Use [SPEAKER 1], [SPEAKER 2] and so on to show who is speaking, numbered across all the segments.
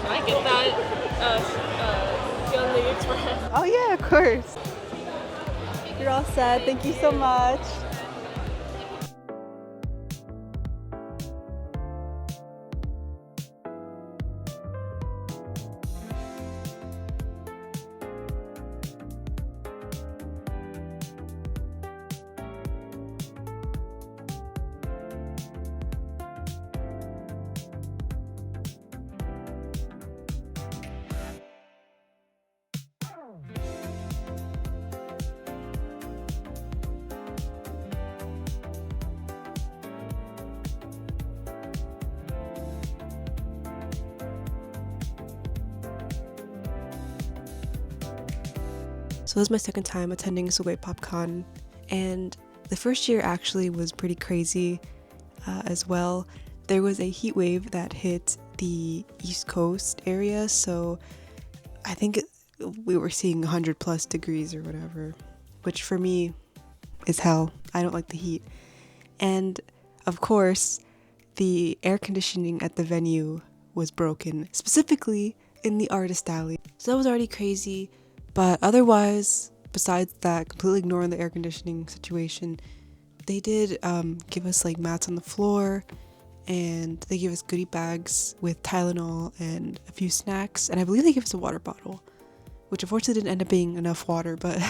[SPEAKER 1] Can I get that Hyundai Express?
[SPEAKER 2] Oh yeah, of course. You're all set. Thank you so much. So this is my second time attending Sugoi PopCon, and the first year actually was pretty crazy as well. There was a heat wave that hit the East Coast area, so I think we were seeing 100 plus degrees or whatever, which for me is hell. I don't like the heat. And of course, the air conditioning at the venue was broken, specifically in the artist alley. So that was already crazy, but otherwise, besides that, completely ignoring the air conditioning situation, they did give us like mats on the floor, and they gave us goodie bags with Tylenol and a few snacks, and I believe they gave us a water bottle, which unfortunately didn't end up being enough water, but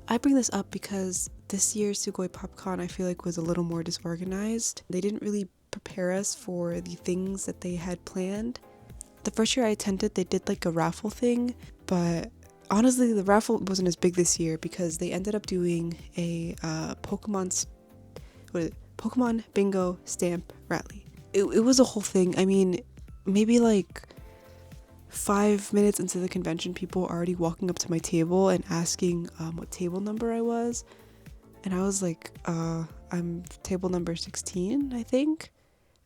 [SPEAKER 2] I bring this up because this year's Sugoi PopCon I feel like was a little more disorganized. They didn't really prepare us for the things that they had planned. The first year I attended, they did like a raffle thing, but honestly the raffle wasn't as big this year because they ended up doing a Pokemon bingo stamp rally. It was a whole thing. I mean, maybe like 5 minutes into the convention, people were already walking up to my table and asking what table number I was. And I was like, I'm table number 16, I think.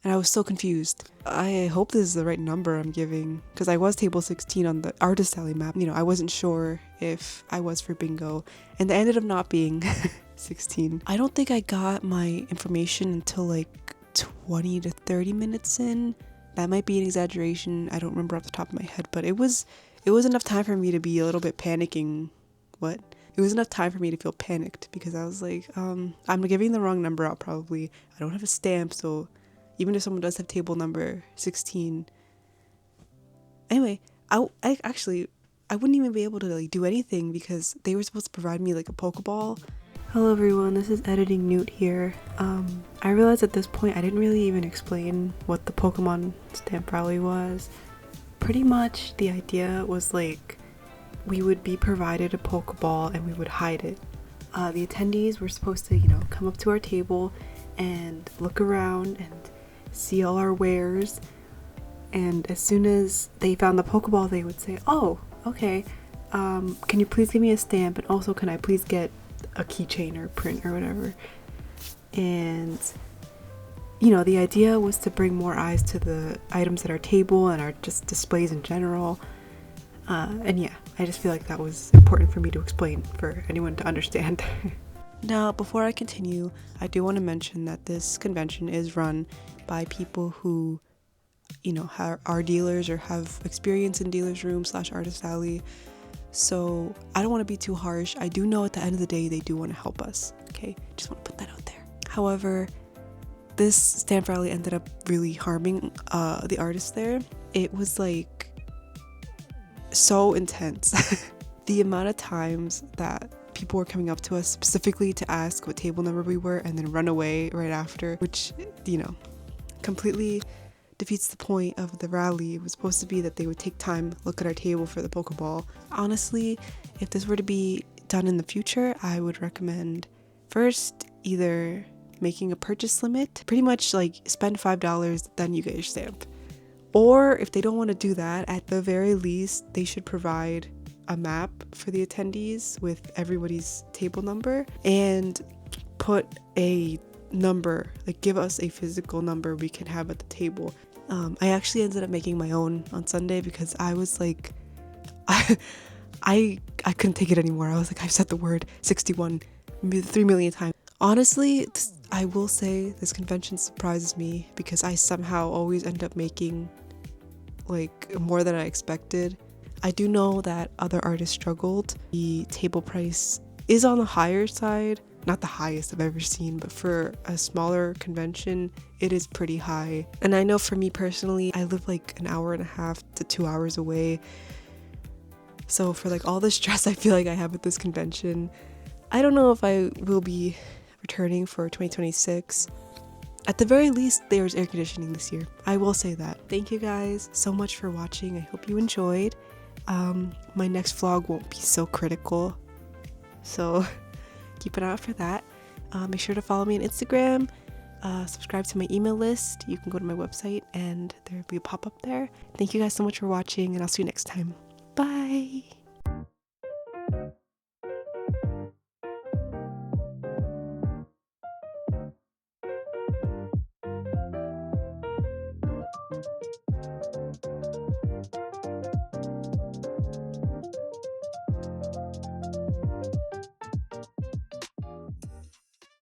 [SPEAKER 2] And I was so confused. I hope this is the right number I'm giving, because I was table 16 on the artist alley map. You know, I wasn't sure if I was for bingo, and I ended up not being 16. I don't think I got my information until like 20 to 30 minutes in. That might be an exaggeration. I don't remember off the top of my head, but it was enough time for me to be a little bit panicking. What? It was enough time for me to feel panicked because I was like, I'm giving the wrong number out probably. I don't have a stamp, so even if someone does have table number 16. Anyway, I wouldn't even be able to like do anything because they were supposed to provide me like a Pokeball. Hello everyone, this is Editing Newt here. I realized at this point I didn't really even explain what the Pokemon stamp rally was. Pretty much the idea was like we would be provided a Pokeball and we would hide it. The attendees were supposed to, come up to our table and look around and see all our wares, and as soon as they found the Pokeball they would say, oh, okay, can you please give me a stamp, and also can I please get a keychain or print or whatever. And the idea was to bring more eyes to the items at our table and our just displays in general. And yeah, I just feel like that was important for me to explain for anyone to understand. Now, before I continue, I do want to mention that this convention is run by people who, are dealers or have experience in dealers' room / artist alley. So I don't want to be too harsh. I do know at the end of the day they do want to help us. Okay, just want to put that out there. However, this stamp rally ended up really harming the artists there. It was like so intense. The amount of times that people were coming up to us specifically to ask what table number we were and then run away right after, which, completely defeats the point of the rally. It was supposed to be that they would take time, look at our table for the Pokeball. Honestly, if this were to be done in the future, I would recommend first either making a purchase limit, pretty much like spend $5, then you get your stamp. Or if they don't want to do that, at the very least, they should provide a map for the attendees with everybody's table number and put a number, like give us a physical number we can have at the table. I actually ended up making my own on Sunday because I was like, I couldn't take it anymore. I was like, I've said the word 61 3 million times. Honestly, I will say this convention surprises me because I somehow always end up making like more than I expected. I do know that other artists struggled. The table price is on the higher side, not the highest I've ever seen, but for a smaller convention, it is pretty high. And I know for me personally, I live like an hour and a half to 2 hours away. So for like all the stress I feel like I have at this convention, I don't know if I will be returning for 2026. At the very least, there's air conditioning this year. I will say that. Thank you guys so much for watching. I hope you enjoyed. My next vlog won't be so critical, so keep an eye out for that. Make sure to follow me on Instagram, subscribe to my email list. You can go to my website and there'll be a pop-up there. Thank you guys so much for watching, and I'll see you next time. Bye!